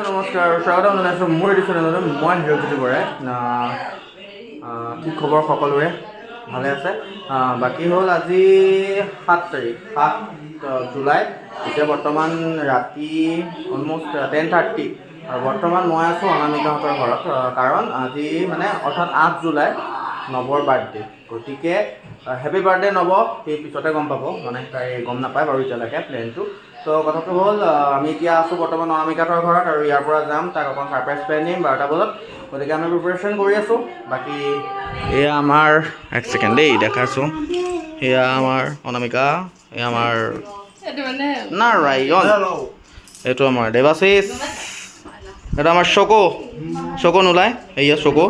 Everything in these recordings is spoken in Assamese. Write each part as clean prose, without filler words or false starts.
নমস্কাৰ, স্বাগতম জনাইছোঁ মোৰ এইটো চেনেললৈ। মই হিৰকজ্যোতি বৰাই। কি খবৰ সকলোৰে? ভালে আছে? বাকী হ'ল আজি 7 তাৰিখ, 7 জুলাই। এতিয়া বৰ্তমান ৰাতি অলম'ষ্ট 10:30 আৰু বৰ্তমান মই আছোঁ অনামিকাহঁতৰ ঘৰত। কাৰণ আজি মানে অৰ্থাৎ 8 জুলাই নৱৰ বাৰ্থডে। গতিকে হেপী বাৰ্থডে নৱ। সেই পিছতে গম পাব, মানে তাই গম নাপায় বাৰু এতিয়ালৈকে প্লেনটো। তো কথাটো হ'ল আমি এতিয়া আছোঁ বৰ্তমান অনামিকাহঁতৰ ঘৰত আৰু ইয়াৰ পৰা যাম, তাক অকণ ছাৰপ্ৰাইজ প্লেন দিম 12টা বজাত। গতিকে আমি প্ৰিপেৰেশ্যন কৰি আছোঁ। বাকী এয়া আমাৰ এক ছেকেণ্ড দেই দেখাইছোঁ। এয়া আমাৰ অনামিকা, এয়া আমাৰ নাৰায়ণ, এইটো আমাৰ দেৱাশীষ, এইটো আমাৰ চকু নোলায়, এয়া চকু।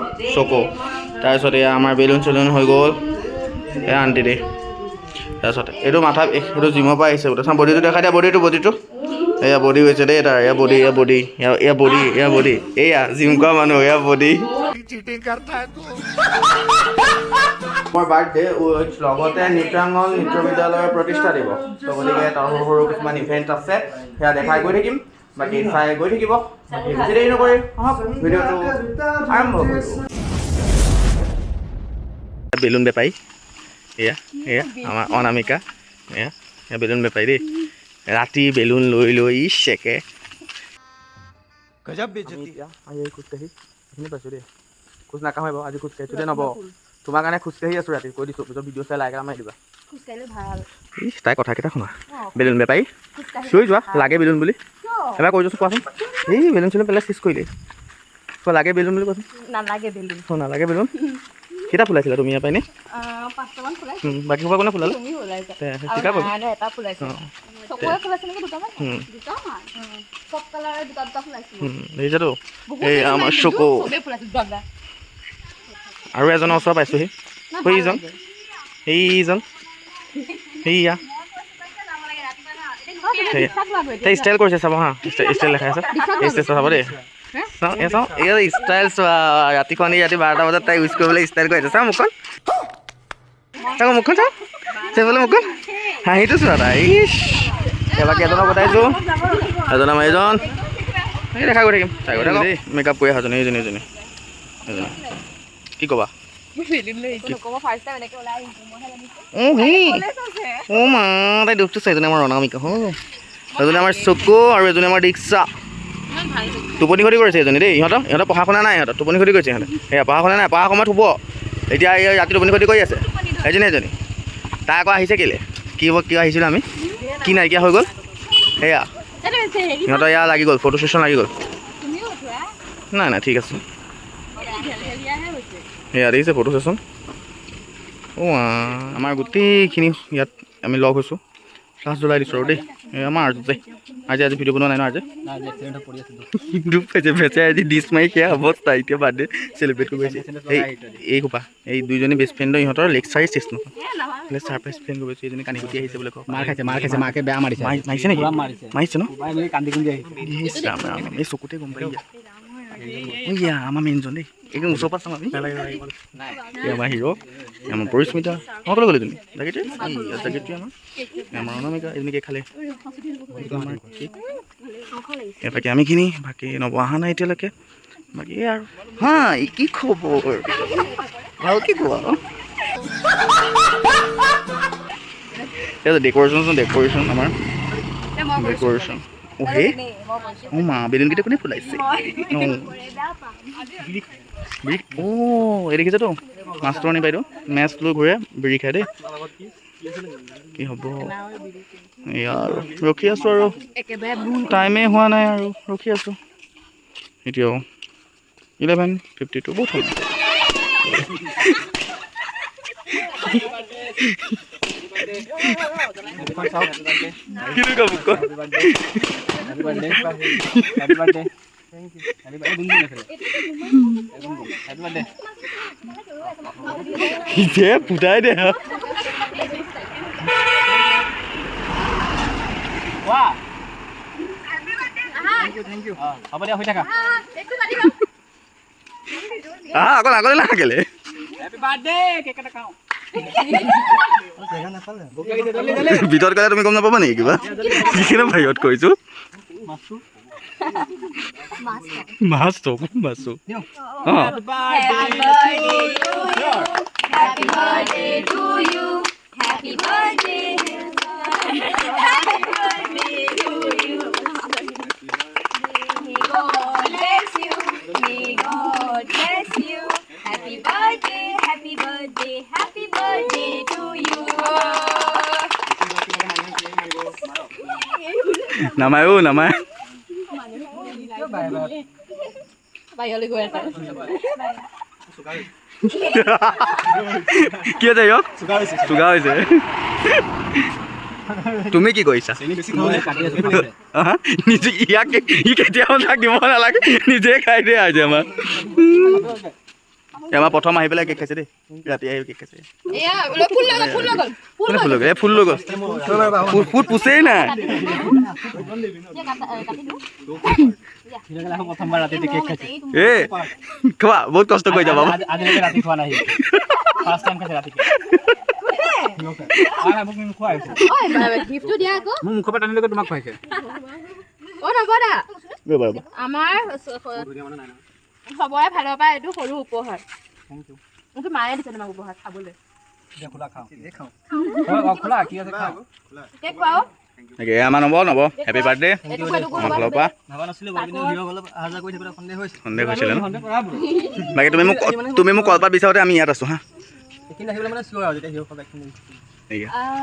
তাৰপিছত এয়া আমাৰ বেলুন চেলুন হৈ গ'ল, এয়া আণ্টি দেই। তাৰপিছত এইটো মাথা, এইটো জিমৰ পৰা আহিছে বোলে। চাওঁ বডিটো দেখাই দিয়া, বডিটো এয়া বডি হৈছে দেই তাৰ, এয়া বডি, এয়া জিম কৰা মানুহ, এয়া বডি। মোৰ বাৰ্থডে লগতে নৃত্যাংগন নৃত্য বিদ্যালয়ৰ প্ৰতিষ্ঠা দিৱস। তো গতিকে তাৰ সৰু কিছুমান ইভেণ্ট আছে, সেয়া দেখাই গৈ থাকিম। বাকী চাই গৈ থাকিব। বেছি দেৰি নকৰি আহক ভিডিঅ'টো আৰম্ভ কৰোঁ। বেলুন বেপাৰী, এয়া আমাৰ অনামিকা, এয়া বেলুন বেপাৰী দেই। ৰাতি বেলুন লৈ চেকে গজব বেজতি। খোজকাঢ়ি এইখিনি পাইছোঁ দেই, খোজ নাকাঢ়ে বাৰু আজি খোজকাঢ়িছোঁ দেই নব। তোমাৰ কাৰণে খোজকাঢ়ি আছোঁ ৰাতি, কৈ দিছোঁ। পিছত ভিডিঅ' চাই লাইক এটা মাৰি দিবা। তাই কথাকেইটা শুনা। বেলুন বেপাৰী চিঞৰি যোৱা, লাগে বেলুন বুলি এবাৰ কৈ দিছোঁ, কোৱাচোন। এই বেলুন চেলুন পেলাই চেছ কৰিলে। কোৱা লাগে বেলুন বুলি কোৱাচোন। নালাগে বেলুন। কেইটা ফুলাইছিলা তুমি ইয়াৰ পৰা এনেই? 5টামান ফুলাইছোঁ। বাকী সোপা কোনে ফুলালে? দেখিছাতো, এই আমাৰ চকু। আৰু এজনৰ ওচৰ পাইছোঁহি, সেইজন সেয়া তাই ষ্টাইল কৰিছে, চাব হা, ষ্টাইল দেখাই আছে। ষ্টাইল চাব দেই, এই ষ্টাইল চোৱা। ৰাতিখন ৰাতি 12টা বজাত তাই ইউজ কৰিবলৈ ষ্টাইল কৰি আছে। চাওঁ মুখখন, চাওঁ মুখখন, হাঁহিটো চোৱা তাই। বাকী এজনক পঠাইছোঁ, এজন আমাৰ এইজন, এই দেখা গৈ থাকিম। চাই গৈ থাকক দেই, মেকআপ কৰি অহাজনী এইজনী কি ক'বা? মা তাই দুখটো চাইজনী আমাৰ অনামিকা, এজনী আমাৰ চকু আৰু এজনী আমাৰ দীক্ষা। টোপনি ক্ষতি কৰিছে এজনী দেই। ইহঁতৰ পঢ়া শুনা নাই, ইহঁতৰ টোপনি ক্ষতি কৰিছে। ইহঁতে এয়া পঢ়া শুনা নাই, পঢ়া সময়ত শুব। এতিয়া এই ৰাতি টোপনি ক্ষতি কৰি আছে এজনী। তাই আকৌ আহিছে কেলৈ, কিয় আহিছিলোঁ আমি, কি নাইকিয়া হৈ গ'ল। সেয়া সিহঁতৰ এয়া লাগি গ'ল, ফটো ছেশ্যন লাগি গ'ল। নাই ঠিক আছে। সেয়া দেখিছে ফটো ছেশ্যন। আমাৰ গোটেইখিনি ইয়াত আমি লগ হৈছোঁ। ক্লাছ জ্বলাই দিছোঁ আৰু দেই। আমাৰ আজি ভিডিঅ' বনোৱা নাই ন? আজি দুখ পাইছে বেচাই, আজি ডিছ মাৰি সেয়া অৱস্থা। এতিয়া বাৰ্থডে চেলিব্ৰেট কৰিব আহিছে। এই সোপা এই দুইজনী বেষ্ট ফ্ৰেণ্ডৰ ইহঁতৰ লেকচাৰেই চেছ নহয়। ছাৰপ্ৰাইজ প্লেন কৰিব আহিছে। এইজনী কান্দি কুটি আহিছে বোলে। মাৰ খাইছে, মাকে বেয়া মাৰিছে নেকি? মাৰিছে ন? এই চকুতে গম পাই আমাৰ মেইনজন দেই, একদম ওচৰৰ পৰা চাম আমি। আমাৰ হিৰ', আমাৰ পৰিস্মিতা, সকলো গ'লে তুমি জাকেটে আমাৰ অনামিকা এজনীকে খালে। বাকী আমিখিনি, বাকী নব অহা নাই এতিয়ালৈকে। বাকী আৰু কি খবৰ? ভাল কি কোৱা? ডেক'ৰেশ্যন আমাৰ ডেক'ৰেশ্যন। মা বেলুনকেইটা কোনে ফুলাইছে? এই দেখিছেতো মাষ্টৰণী বাইদেউ মেচ লৈ ঘূৰে, বিড়ি খাই দেই। কি হ'ব এয়া আৰু ৰখি আছোঁ আৰু টাইমেই হোৱা নাই আৰু ৰখি আছোঁ। এতিয়াও 11:52 বহুত হ'ল। ফুটাই দে হ'ব দিয়া, হৈ থাকা। অকল আগলৈ নাথাকিলে। ভিতৰত গ'লে তুমি গম নাপাবা নেকি কিবা কিনে বাহিৰত কৈছোঁ মাছটো মাছটো অঁ Happy birthday to you. Happy birthday. Happy birthday to you. May God bless you. May God bless you. Happy birthday. Happy birthday. Happy birthday to you. নামায় নামায় বাহিৰলৈ গৈ আছে কি আছে ইয়ক চুগা হৈছে তুমি কি কৰিছা নিজে ইয়াক ই কেতিয়াও থাকিব নালাগে নিজে খাই দিয়ে আজি আমাৰ প্ৰথম আহি পেলাই কেক খাইছে দেই ৰাতি আহি কেক খাইছে ফুল লৈ গ'ল ফুট পুচেই নাই এ খোৱা বহুত কষ্ট কৰি যাব সবৰে ফালৰ পৰা এইটো সৰু উপহাৰ এইটো মায়ে দিছে তোমাক উপহাৰ খাবলৈ আমাৰ নব হেপী বাৰ্থডে ফালৰ পৰা সন্দেহ হৈছিলে ন বাকী তুমি মোক কলপাত বিচাৰোঁতে আমি ইয়াত আছোঁ হা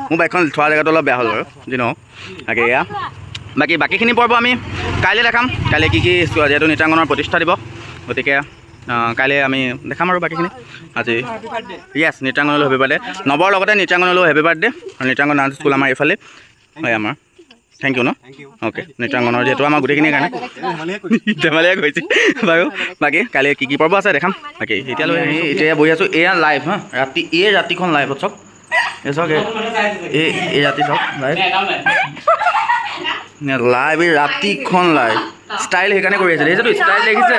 মোৰ বাইকখন থোৱা জেগাটো অলপ বেয়া হ'ল বাৰু যি নহওক তাকে এয়া বাকীখিনি পৰ্ব আমি কাইলৈ দেখাম কাইলৈ কি যিহেতু নৃত্যাংগনৰ প্ৰতিষ্ঠা দিব গতিকে কাইলৈ আমি দেখাম আৰু বাকীখিনি আজি য়েছ নৃত্যাংগনলৈ হেপী বাৰ্থডে নৱৰ লগতে নৃত্যাংগনলৈ হেপী বাৰ্থডে আৰু নৃত্যাংগন ডান্স স্কুল আমাৰ এইফালে হয় আমাৰ থেংক ইউ ন অ'কে নৃত্যাংগনৰ যিহেতু আমাৰ গোটেইখিনিৰ কাৰণে ধেমালিয়ে কৈছে বাৰু বাকী কাইলৈ কি পৰ্ব আছে দেখাম বাকী এতিয়ালৈ এতিয়া বহি আছোঁ এয়া লাইভ হা ৰাতিখন লাইভত চাওক এই চাওক এই ৰাতি চাওক লাইভ এই ৰাতিখন লাইভ ষ্টাইল সেইকাৰণে কৰি আছে দেখিছেতো ষ্টাইল দেখিছে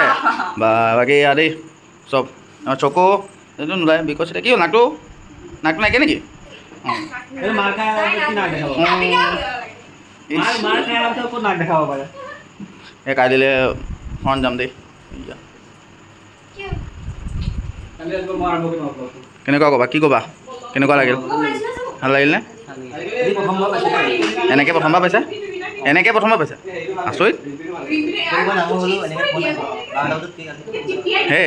বা বাকী এয়া দেই চব আমাৰ চকু এইটো নোলায় বিকজ এতিয়া কি হ'ল নাকটো নাইকিয়া নেকি এই কাইলৈ হৰ্ণ যাম দেই কেনেকুৱা ক'বা কি ক'বা কেনেকুৱা লাগিল ভাল লাগিলনে এনেকৈ প্ৰথমবাৰ পাইছা আচৰিত হে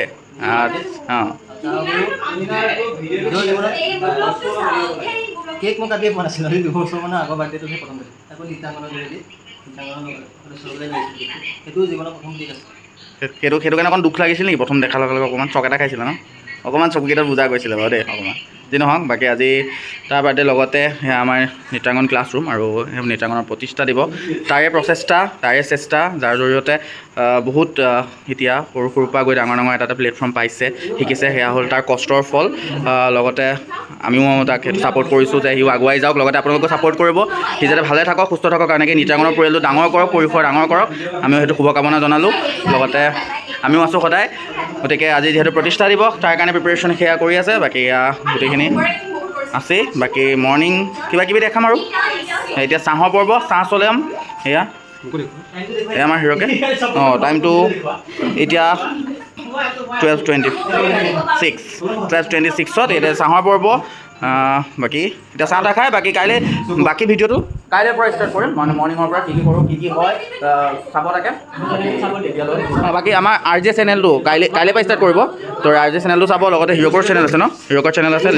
অঁ কেক মই কাটিয়ে পোৱা নাছিলোঁ 2 বছৰমানৰ আগৰ বাৰ্থডেটোহে প্ৰথম আকৌ নৃত্যাংগনৰ জৰিয়তে সেইটো জীৱনৰ প্ৰথম কেক আছে সেইটো কাৰণে অকণ দুখ লাগিছিল নেকি প্ৰথম দেখাৰ লগে লগে অকণমান চক এটা খাইছিলে ন অকণমান চকুকেইটা বুজা গৈছিলে বাৰু দেই অকণমান যি নহওক বাকী আজি তাৰ বাৰ্থডে লগতে আমাৰ নৃত্যাংগন ক্লাছৰুম আৰু নৃত্যাংগনৰ প্ৰতিষ্ঠা দিব তাৰে প্ৰচেষ্টা তাৰে চেষ্টা যাৰ জৰিয়তে বহুত এতিয়া সৰুৰ পৰা গৈ ডাঙৰ এটা প্লেটফৰ্ম পাইছে শিকিছে সেয়া হ'ল তাৰ কষ্টৰ ফল লগতে আমিও তাক সেইটো ছাপোৰ্ট কৰিছোঁ যে সিও আগুৱাই যাওক লগতে আপোনালোকেও ছাপোৰ্ট কৰিব সি যাতে ভালে থাকক সুস্থ থাকক কাৰণেকৈ নৃত্যাংগনৰ পৰিয়ালটো ডাঙৰ কৰক পৰিসৰ ডাঙৰ কৰক আমিও সেইটো শুভকামনা জনালোঁ লগতে আমিও আছোঁ সদায় গতিকে আজি যিহেতু প্ৰতিষ্ঠা দিব তাৰ কাৰণে প্ৰিপেৰেশ্যন সেয়া কৰি আছে বাকী গোটেইখিনি আছেই বাকী মৰ্ণিং কিবাকিবি দেখাম আৰু এতিয়া চাহৰ পৰ্ব চাহ চলাম সেয়া এয়া আমাৰ হিৰকে অঁ টাইমটো এতিয়া 12:26 এতিয়া চাহৰ পৰ্ব বাকী এতিয়া চাহ তাহ খাই বাকী কাইলৈ বাকী ভিডিঅ'টো কাইলৈৰ পৰা ষ্টাৰ্ট কৰিম মানে মৰ্ণিঙৰ পৰা কি কৰোঁ কি হয় চাব তাকে বাকী আমাৰ RJ চেনেলটো কাইলৈ পৰা ষ্টাৰ্ট কৰিব তো RJ চেনেলটো চাব লগতে হিৰকৰ চেনেল আছে ন হিৰকৰ চেনেল আছে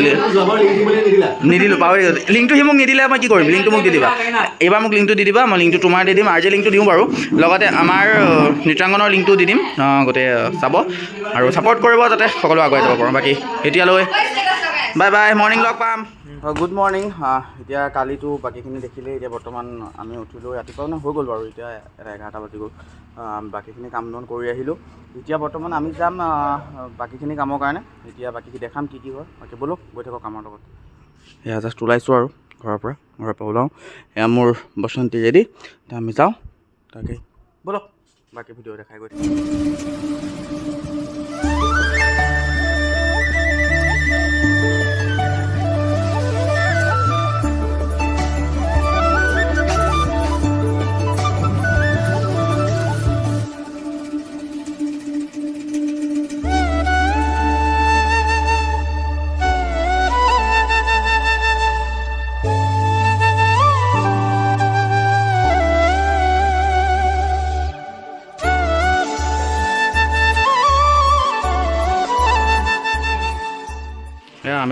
নিদিলোঁ পাহৰি লিংকটো সি মোক নিদিলে মই কি কৰিম লিংকটো মোক দি দিবা এইবাৰ মোক লিংকটো দি দিবা মই লিংকটো তোমাৰ দি দিম RJ লিংকটো দিওঁ বাৰু লগতে আমাৰ নৃত্যাংগনৰ লিংকটো দি দিম গোটেই চাব আৰু ছাপোৰ্ট কৰিব যাতে সকলো আগুৱাই যাব পাৰোঁ বাকী এতিয়ালৈ বাই বাই মৰ্ণিং লগ পাম গুড মৰ্ণিং এতিয়া কালিতো বাকীখিনি দেখিলে এতিয়া বৰ্তমান আমি উঠিলোঁ ৰাতিপুৱা মানে হৈ গ'ল বাৰু এতিয়া 11টা বাজি গ'ল বাকীখিনি কাম বন কৰি আহিলোঁ এতিয়া বৰ্তমান আমি যাম বাকীখিনি কামৰ কাৰণে এতিয়া বাকীখিনি দেখাম কি হয় বাকী ব'লক গৈ থাকক কামৰ লগত এয়া জাষ্ট ওলাইছোঁ আৰু ঘৰৰ পৰা ওলাওঁ এয়া মোৰ বসন্তী ৰেডি এতিয়া আমি যাওঁ তাকে ব'লক বাকী ভিডিঅ' দেখাই গৈ থাকিম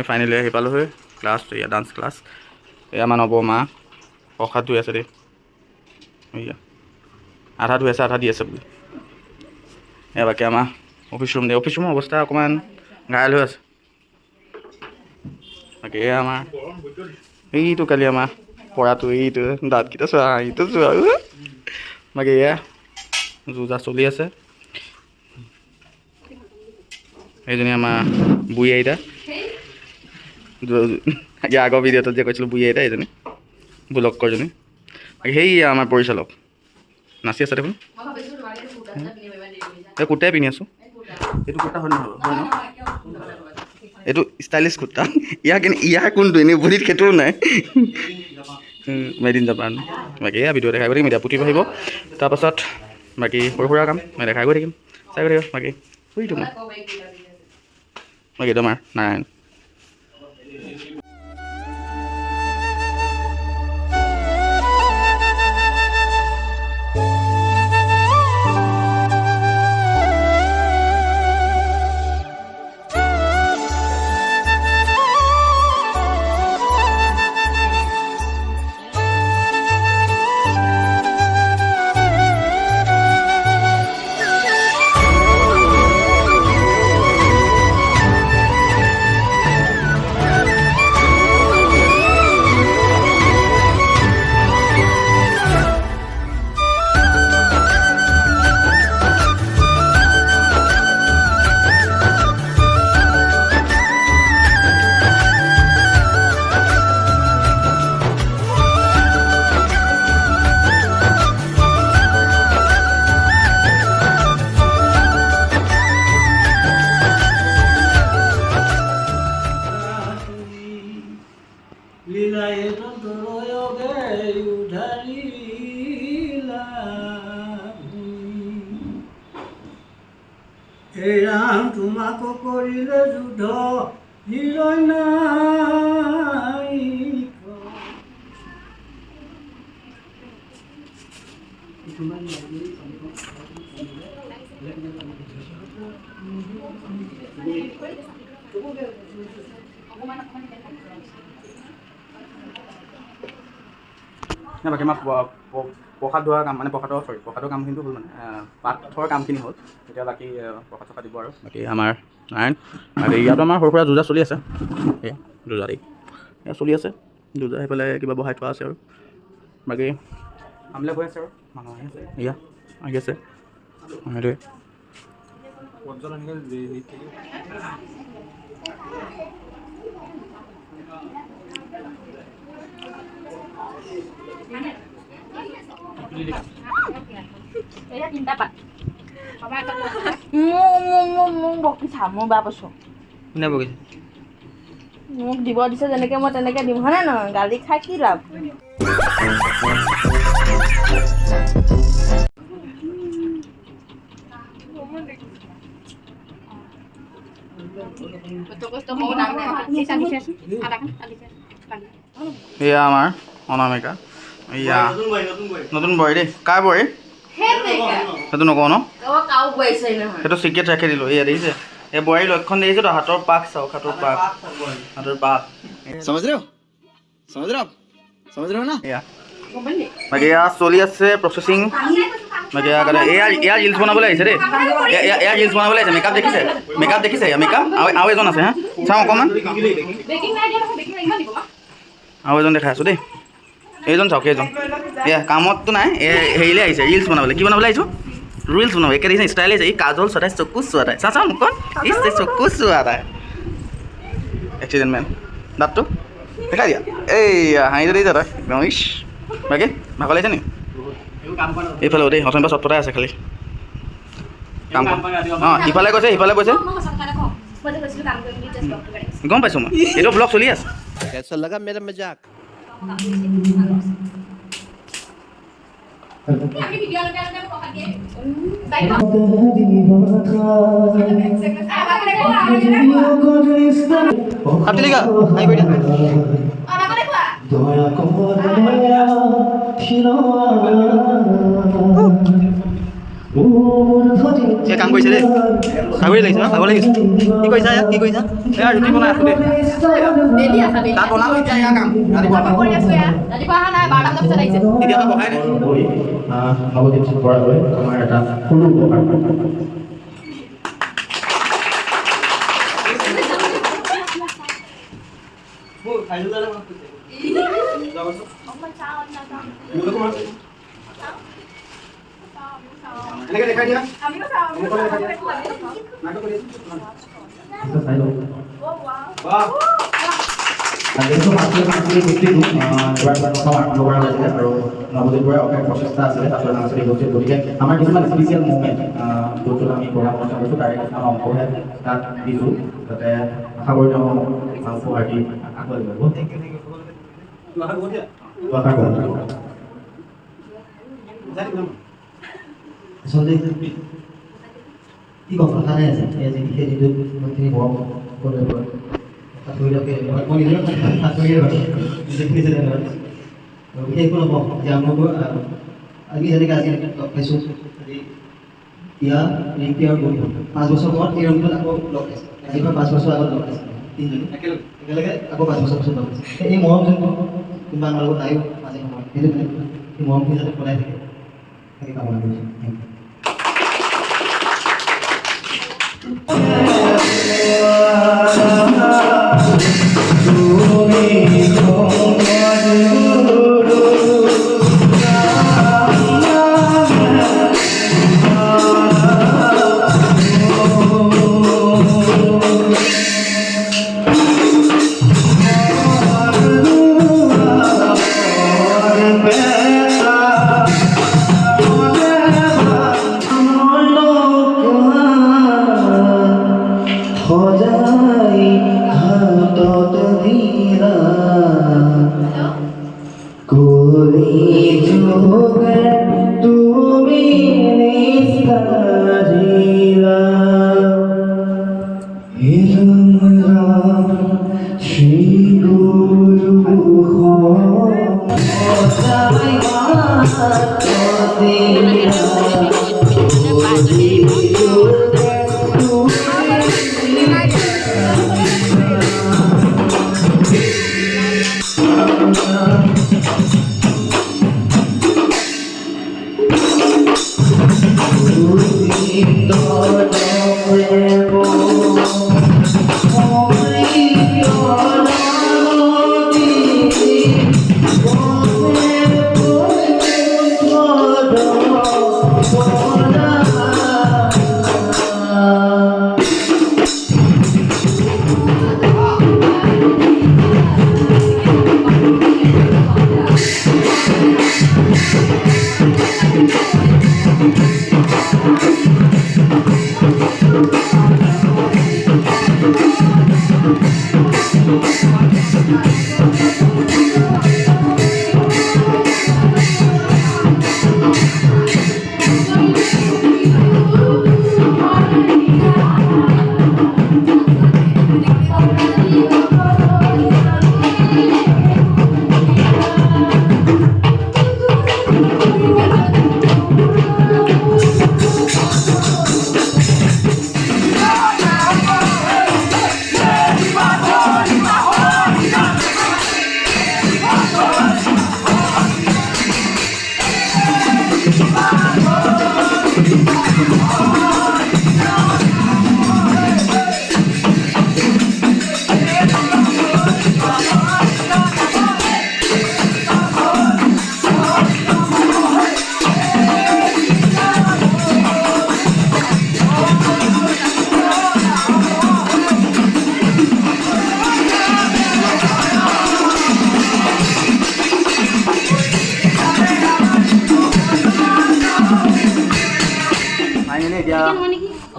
আমি ফাইনেলি আহি পালোহি ক্লাছ এয়া ডান্স ক্লাছ এয়া আমাৰ নৱমা প্ৰসাদ ধুই আছে দেই এয়া আধা ধুই আছে আধা দি আছে বুলি এয়া বাকী আমাৰ অফিচ ৰুম দেই অফিচ ৰুমৰ অৱস্থা অকণমান ঘাইল হৈ আছে বাকী এয়া আমাৰ এইটো কালি আমাৰ পৰাটো এইটো দাঁতকেইটা চোৱা এইটো চোৱা বাকী এয়া যুঁজা চলি আছে এইজনী আমাৰ বুঢ়ী আইতা আগৰ ভিডিঅ'টোত যে কৈছিলোঁ বুঢ়ী আইতা এইজনী ব্লগৰজনী বাকী সেয়া আমাৰ পৰিচালক নাচি আছে দেখোন এই কুৰ্তাই পিন্ধি আছোঁ এইটো কুৰ্তা হয় নহয় হয় ন এইটো ষ্টাইলিছ কুৰ্তা ইয়াৰ কোনটো এনেই বডিত সেইটোও নাই মেড ইন জাপান বাকী এয়া ভিডিঅ' দেখাই গৈ থাকিম এতিয়া পুতি আহিব তাৰপাছত বাকী সৰু সুৰা কাম মই দেখাই গৈ থাকিম চাই গৈ থাকিম বাকী ফুৰিটো মই বাকী তোমাৰ নাৰায়ণ লীলায়ে তন্তৰয়োগে উধাৰিলা হে ৰাম তোমাক কৰিলে যুদ্ধ হিৰণ্যায়িক বাকী আমাৰ প্ৰসাদ ধোৱা কাম মানে প্ৰসাদৰ কামখিনিটো হ'ল মানে পাঠৰ কামখিনি হ'ল এতিয়া বাকী প্ৰসাদ চসাদ দিব আৰু বাকী আমাৰ নাৰায়ণ বাকী ইয়াতো আমাৰ সৰু সুৰা যুঁজা চলি আছে এয়া যুঁজা দেই এয়া চলি আছে যুঁজা সেইফালে কিবা বহাই থোৱা আছে আৰু বাকী কামবিলাক হৈ আছে আৰু মানুহ আহি আছে এয়া আহি আছে সেইটোৱে মোক বকিছা মোৰ বেয়া পাইছোঁ কোনে বকিছে মোক দিব দিছে যেনেকৈ মই তেনেকৈ দিম হয়নে নহয় গালি খাই কি লাভ এয়া আমাৰ অনামিকা এয়া নতুন বোৱাৰী দেই কাৰ বোৱাৰী সেইটো নকওঁ ন সেইটো চিক্ৰেট ৰাখি দিলোঁ এয়া দেখিছে এই বোৱাৰীৰ লক্ষণ দেখিছোঁ তো হাতৰ পাক চাওক হাতৰ পাক समझ रहे हो ना এয়া বাকী এয়া চলি আছে প্ৰচেচিং বাকী এয়া ৰিলচ বনাবলৈ আহিছে দেই এয়া ৰিলচ বনাবলৈ আহিছে মেকআপ দেখিছে মেকআপ আৰু এজন আছে হা চাওঁ অকণমান আৰু এজন দেখাই আছোঁ দেই এইজন চাওক এইজন এয়া কামততো নাই হেৰিলৈ আহিছে ৰিলচ বনাবলৈ কি বনাবলৈ আহিছোঁ ৰিলচ বনাব একে দেখিছে ষ্টাইল আহিছে এই কাজল চোৱাটাই চকু চোৱাটাই চাওঁ মুখখন চকু চোৱাটাই এক্সিডেণ্ট মেন দাঁতটো দেখাই দিয়া এইয়া হাঁহিটো দেখিছা তই একদম ইছ বাকী ভাগৰ লাগিছে নেকি এইফালে দেই অথনিৰ পৰা চটপটাই আছে খালি কাম অঁ ইফালে গৈছে গম পাইছোঁ মই এইটো ব্লগ চলি আছে कैसा लगा मेरा मजाक কাটি লিখা আহি কৰি দিয়া দয়া এই কাম কৰিছে দেই ভাগৰি লাগিছে ন ভাগৰ লাগিছে কি কৰিছা ইয়াত কি কৰিছা এয়া ৰুটি বনাই আছোঁ দেই Dedi asa dedi. তাত বনালোঁ এতিয়া এয়া কাম ৰাতিপুৱা Apa kau dia suya? Tadi bahan ada barang tak bisa lagi. এতিয়াতো বহাই নাই নৱদ্বীপ বৰালৈ আমাৰ এটা সৰু উপহাৰ এনেকৈ দেখাই দিয়া Amigo sahabat. বাহ যিহেতু মাছলি গোষ্ঠীটো এবাৰ প্ৰথম আৰম্ভ কৰা হৈছিলে আৰু নৱদ্বীপ বৰাই অশেষ প্ৰচেষ্টা আছিলে আচলতে মাছলি গোষ্ঠীত গতিকে আমাৰ কিছুমান স্পেচিয়েল মুভমেণ্ট য'ত আমি পৰামৰ্শ কৰিছোঁ তাৰে কিছুমান অংশহে তাত দিছোঁ যাতে আশা কৰি তেওঁ উপহাৰ দি আগুৱাই যাব আচলতে কি ক'ম কথা নাই আছে এই যি বিশেষ যিটো ইমানখিনি মৰম কৰিব পাৰে সাঁতুৰিলকে মই নিজেও সাঁতুৰিয়ে বাৰু দেখিছে তেনেকৈ বিশেষ একো নকওঁ যে আপোনালোকৰ আমি যেনেকৈ আজি লগ পাইছোঁ আজি বিয়া ৰিংকি আৰু বন্ধু 5 বছৰ মূৰত এই ৰংটোত আকৌ লগ পাইছোঁ আজিৰ পৰা 5 বছৰ আগত লগ পাইছোঁ তিনিজনী একেলগে আকৌ 5 বছৰ পিছত লগ পাইছোঁ এই মৰম যোনটো কোনোবা আমাৰ লগত নাইও মাজে সময়ে সেইটো সেই মৰমখিনি যাতে বনাই থাকে তাকে কামনা কৰিছোঁ থেংক ইউ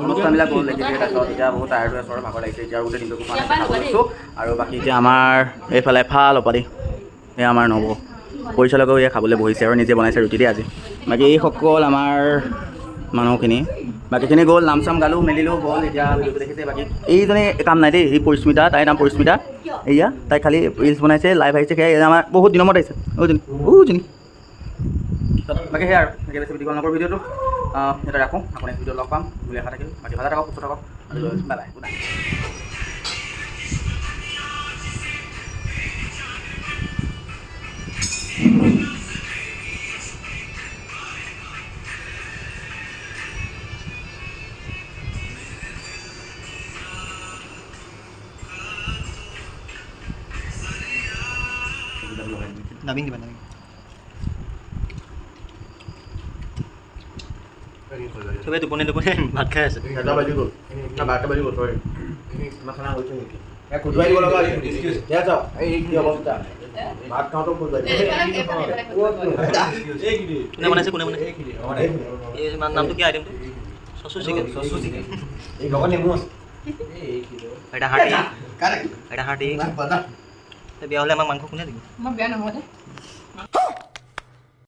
অনুষ্ঠানবিলাক গ'ল দেখি তাৰপিছত এতিয়া বহুত টায়াৰ্ড হৈ আছোঁ আৰু ভাগৰ লাগিছে এতিয়া গোটেই দিনটো কৰিছোঁ আৰু বাকী এতিয়া আমাৰ এইফালে এফাল অপাদি এয়া আমাৰ নব পৰিচালকেও এয়া খাবলৈ বহিছে আৰু নিজে বনাইছে ৰুটি দিয়ে আজি বাকী এইসকল আমাৰ মানুহখিনি বাকীখিনি গ'ল নাম চাম গালোঁ মেলিলোঁ গ'ল এতিয়া দেখিছে বাকী এইজনী কাম নাই দেই এই পৰিস্মিতা তাইৰ নাম পৰিস্মিতা এয়া তাই খালি ৰিলচ বনাইছে লাইভ আহিছে সেয়া আমাৰ বহুত দিনৰ মূৰত আহিছে ওজনী বাকী সেয়া আৰু বেছি দীঘল নকৰ ভিডিঅ'টো এতিয়া ৰাখোঁ, আকৌ নেক্সট ভিডিঅ'ত লগ পাম, বুলি আশা থাকিল। বাকী ভালে থাকক, সুস্থ থাকক, bye bye, good night. Dubbing দিবা ডাবিং চবেই টোপনি টোপনি ভাত খাই আছে 11টা বাজি গ'ল না 12টা বাজি গ'ল চৰি আমাৰ খানা হৈছে নেকি খুজুৱাই দিব লগা হৈছে দিয়া যাওক এই কি অৱস্থা ভাত খাওঁতেও খুজুৱাই কোনে বনাইছে এই নামটো কি আইটেমটো চচু চিকেন এই লগত নেমু আছে এটা হাৰ্টি এটা হাৰ্টি বিয়া হ'লে আমাক মাংস কোনে দিব মই বেয়া নহয়